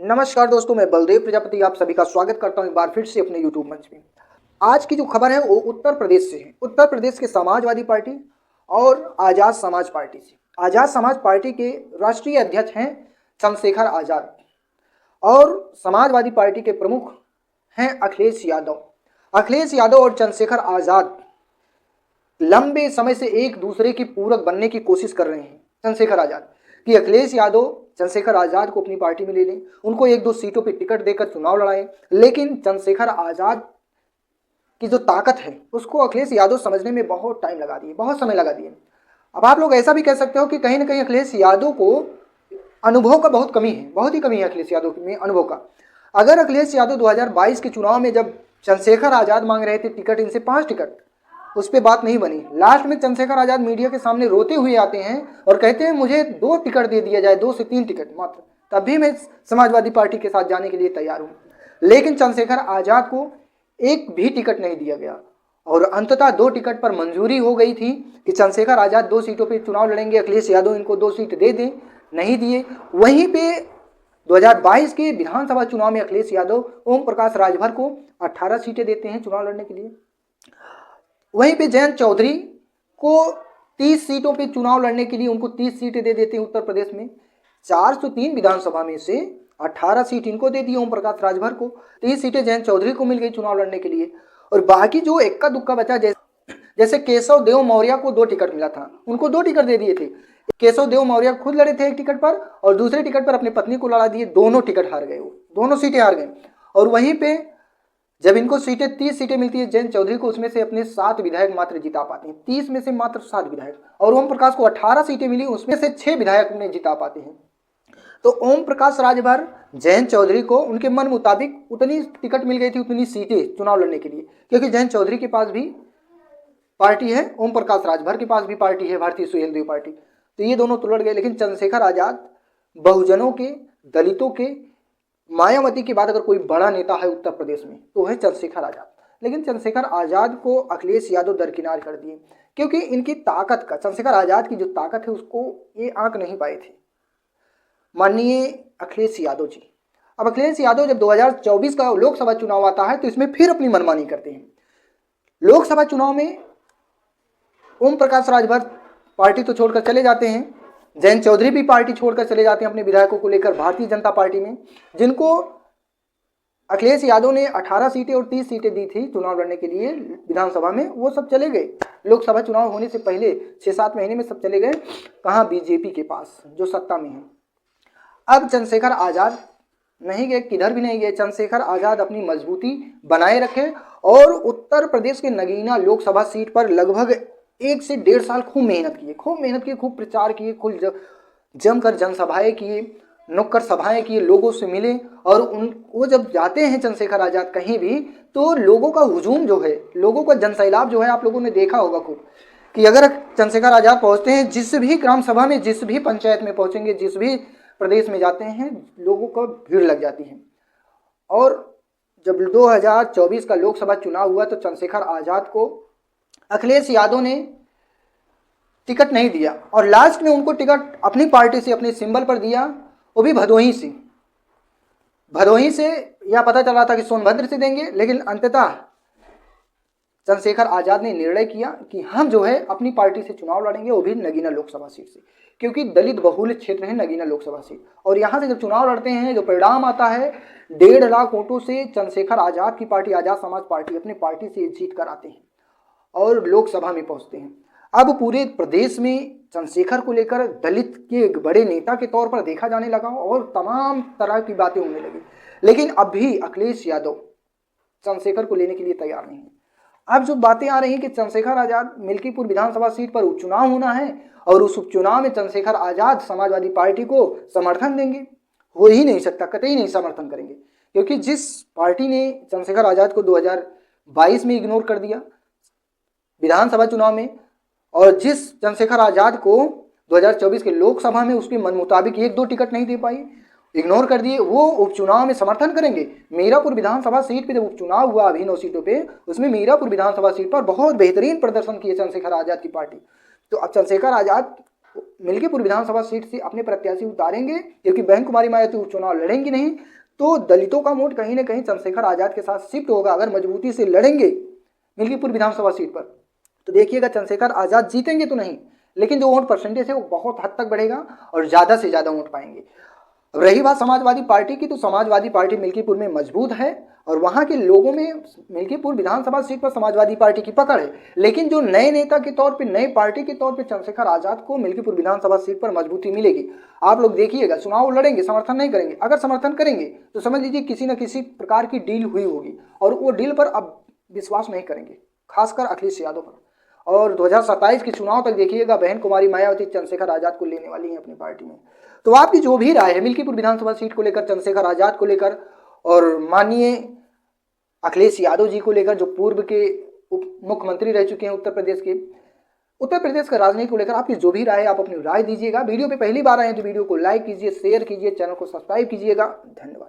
नमस्कार दोस्तों, मैं बलदेव प्रजापति आप सभी का स्वागत करता हूं एक बार फिर से अपने यूट्यूब मंच में। आज की जो खबर है वो उत्तर प्रदेश से है। उत्तर प्रदेश के समाजवादी पार्टी और आज़ाद समाज पार्टी से। आज़ाद समाज पार्टी के राष्ट्रीय अध्यक्ष हैं चंद्रशेखर आज़ाद और समाजवादी पार्टी के प्रमुख हैं अखिलेश यादव। अखिलेश यादव और चंद्रशेखर आज़ाद लंबे समय से एक दूसरे की पूरक बनने की कोशिश कर रहे हैं। चंद्रशेखर आज़ाद कि अखिलेश यादव चंद्रशेखर आज़ाद को अपनी पार्टी में ले लें, उनको एक दो सीटों पे टिकट देकर चुनाव लड़ाएं, लेकिन चंद्रशेखर आज़ाद की जो ताकत है उसको अखिलेश यादव समझने में बहुत टाइम लगा दिए, बहुत समय लगा दिए। अब आप लोग ऐसा भी कह सकते हो कि कहीं ना कहीं अखिलेश यादव को अनुभव का बहुत कमी है, बहुत ही कमी है अखिलेश यादव में अनुभव का। अगर अखिलेश यादव 2022 के चुनाव में जब चंद्रशेखर आज़ाद मांग रहे थे टिकट, इनसे 5 टिकट, उस पर बात नहीं बनी। लास्ट में चंद्रशेखर आज़ाद मीडिया के सामने रोते हुए आते हैं और कहते हैं मुझे 2 टिकट दे दिया जाए, 2 से 3 टिकट मात्र, तभी मैं समाजवादी पार्टी के साथ जाने के लिए तैयार हूँ। लेकिन चंद्रशेखर आज़ाद को एक भी टिकट नहीं दिया गया और अंततः 2 टिकट पर मंजूरी हो गई थी कि चंद्रशेखर आज़ाद 2 सीटों पर चुनाव लड़ेंगे, अखिलेश यादव इनको 2 सीट दे दें, नहीं दिए। वहीं पे 2022 के विधानसभा चुनाव में अखिलेश यादव ओम प्रकाश राजभर को 18 सीटें देते हैं चुनाव लड़ने के लिए। वहीं पे जयंत चौधरी को 30 सीटों पे चुनाव लड़ने के लिए उनको 30 सीटें दे देते हैं उत्तर प्रदेश में। 403 विधानसभा में से 18 सीट इनको दे दी ओम प्रकाश राजभर को, 30 सीटें जयंत चौधरी को मिल गई चुनाव लड़ने के लिए। और बाकी जो इक्का दुक्का बचा, जैसे केशव देव मौर्य को 2 टिकट मिला था, उनको 2 टिकट दे दिए थे। केशव देव मौर्य खुद लड़े थे एक टिकट पर और दूसरे टिकट पर अपनी पत्नी को लड़ा दिए, दोनों टिकट हार गए, वो दोनों सीटें हार गए। और वहीं पे जब इनको सीटें 30 सीटें मिलती है जयंत चौधरी को, उसमें से अपने 7 विधायक मात्र जिता पाते हैं, 30 में से मात्र 7 विधायक। और ओम प्रकाश को 18 सीटें मिली, उसमें से 6 विधायक उन्हें जिता पाते हैं। तो ओम प्रकाश राजभर जयंत चौधरी को उनके मन मुताबिक उतनी टिकट मिल गई थी, उतनी सीटें चुनाव लड़ने के लिए, क्योंकि जयंत चौधरी के पास भी पार्टी है, ओम प्रकाश राजभर के पास भी पार्टी है, भारतीय सुहेलदेव पार्टी। तो ये दोनों तो लड़ गए। लेकिन चंद्रशेखर आज़ाद बहुजनों के, दलितों के, मायावती के बाद अगर कोई बड़ा नेता है उत्तर प्रदेश में तो है चंद्रशेखर आज़ाद। लेकिन चंद्रशेखर आज़ाद को अखिलेश यादव दरकिनार कर दिए, क्योंकि इनकी ताकत का, चंद्रशेखर आज़ाद की जो ताकत है उसको ये आंक नहीं पाए थे माननीय अखिलेश यादव जी। अब अखिलेश यादव जब 2024 का लोकसभा चुनाव आता है तो इसमें फिर अपनी मनमानी करते हैं। लोकसभा चुनाव में ओम प्रकाश राजभर पार्टी तो छोड़कर चले जाते हैं, जयंत चौधरी भी पार्टी छोड़कर चले जाते हैं अपने विधायकों को लेकर भारतीय जनता पार्टी में, जिनको अखिलेश यादव ने 18 सीटें और 30 सीटें दी थी चुनाव लड़ने के लिए विधानसभा में, वो सब चले गए। लोकसभा चुनाव होने से पहले 6-7 महीने में सब चले गए कहाँ, बीजेपी के पास जो सत्ता में है। अब चंद्रशेखर आज़ाद नहीं गए, किधर भी नहीं गए। चंद्रशेखर आज़ाद अपनी मजबूती बनाए रखे और उत्तर प्रदेश के नगीना लोकसभा सीट पर लगभग 1 से 1.5 साल खूब मेहनत किए, खूब प्रचार किए, खूब जमकर जनसभाएं किए, नुक्कड़ सभाएं किए, लोगों से मिले। और वो जब जाते हैं चंद्रशेखर आज़ाद कहीं भी तो लोगों का हुजूम जो है, लोगों का जनसैलाब जो है, आप लोगों ने देखा होगा खूब कि अगर चंद्रशेखर आज़ाद पहुंचते हैं, जिस भी ग्राम सभा में, जिस भी पंचायत में पहुंचेंगे, जिस भी प्रदेश में जाते हैं, लोगों को भीड़ लग जाती है। और जब 2024 का लोकसभा चुनाव हुआ तो चंद्रशेखर आज़ाद को अखिलेश यादव ने टिकट नहीं दिया और लास्ट में उनको टिकट अपनी पार्टी से, अपने सिंबल पर दिया, वो भी भदोही से। यह पता चला था कि सोनभद्र से देंगे, लेकिन अंततः चंद्रशेखर आज़ाद ने निर्णय किया कि हम जो है अपनी पार्टी से चुनाव लड़ेंगे, वो भी नगीना लोकसभा सीट से, क्योंकि दलित बहुल क्षेत्र है नगीना लोकसभा सीट। और यहाँ से जब चुनाव लड़ते हैं जो परिणाम आता है, 1.5 लाख वोटों से चंद्रशेखर आज़ाद की पार्टी, आज़ाद समाज पार्टी, अपनी पार्टी से जीत कर आते हैं और लोकसभा में पहुंचते हैं। अब पूरे प्रदेश में चंद्रशेखर को लेकर दलित के एक बड़े नेता के तौर पर देखा जाने लगा और तमाम तरह की बातें होने लगी। लेकिन अब भी अखिलेश यादव चंद्रशेखर को लेने के लिए तैयार नहीं है। अब जो बातें आ रही हैं कि चंद्रशेखर आज़ाद मिल्कीपुर विधानसभा सीट पर उपचुनाव होना है और उस उपचुनाव में चंद्रशेखर आज़ाद समाजवादी पार्टी को समर्थन देंगे, हो ही नहीं सकता, कतई नहीं समर्थन करेंगे, क्योंकि जिस पार्टी ने चंद्रशेखर आज़ाद को 2022 में इग्नोर कर दिया विधानसभा चुनाव में, और जिस चंद्रशेखर आज़ाद को 2024 के लोकसभा में उसके मन मुताबिक 1-2 टिकट नहीं दे पाई, इग्नोर कर दिए, वो उपचुनाव में समर्थन करेंगे। मीरापुर विधानसभा सीट पे जब उपचुनाव हुआ अभी 9 सीटों पे, उसमें मीरापुर विधानसभा सीट पर बहुत बेहतरीन प्रदर्शन किए चंद्रशेखर आज़ाद की पार्टी। तो अब चंद्रशेखर आज़ाद मिल्कीपुर विधानसभा सीट से अपने प्रत्याशी उतारेंगे, क्योंकि बहन कुमारी मायावती उपचुनाव लड़ेंगी नहीं, तो दलितों का वोट कहीं ना कहीं चंद्रशेखर आजाद के साथ शिफ्ट होगा। अगर मजबूती से लड़ेंगे मिल्कीपुर विधानसभा सीट पर तो देखिएगा चंद्रशेखर आजाद जीतेंगे तो नहीं, लेकिन जो वोट परसेंटेज है वो बहुत हद तक बढ़ेगा और ज़्यादा से ज़्यादा वोट पाएंगे। अब रही बात समाजवादी पार्टी की, तो समाजवादी पार्टी मिल्कीपुर में मजबूत है और वहाँ के लोगों में मिल्कीपुर विधानसभा सीट पर समाजवादी पार्टी की पकड़ है। लेकिन जो नए नेता के तौर पे, नए पार्टी के तौर पे चंद्रशेखर आजाद को मिल्कीपुर विधानसभा सीट पर मजबूती मिलेगी। आप लोग देखिएगा, चुनाव लड़ेंगे, समर्थन नहीं करेंगे। अगर समर्थन करेंगे तो समझ लीजिए किसी न किसी प्रकार की डील हुई होगी और वो डील पर अब विश्वास नहीं करेंगे, खासकर अखिलेश यादव पर। और 2027 के चुनाव तक देखिएगा बहन कुमारी मायावती चंद्रशेखर आजाद को लेने वाली है अपनी पार्टी में। तो आपकी जो भी राय है मिल्कीपुर विधानसभा सीट को लेकर, चंद्रशेखर आजाद को लेकर और माननीय अखिलेश यादव जी को लेकर, जो पूर्व के उप मुख्यमंत्री रह चुके हैं उत्तर प्रदेश के, उत्तर प्रदेश का राजनीति को लेकर आपकी जो भी राय है आप अपनी राय दीजिएगा। वीडियो पे पहली बार आए हैं तो वीडियो को लाइक कीजिए, शेयर कीजिए, चैनल को सब्सक्राइब कीजिएगा। धन्यवाद।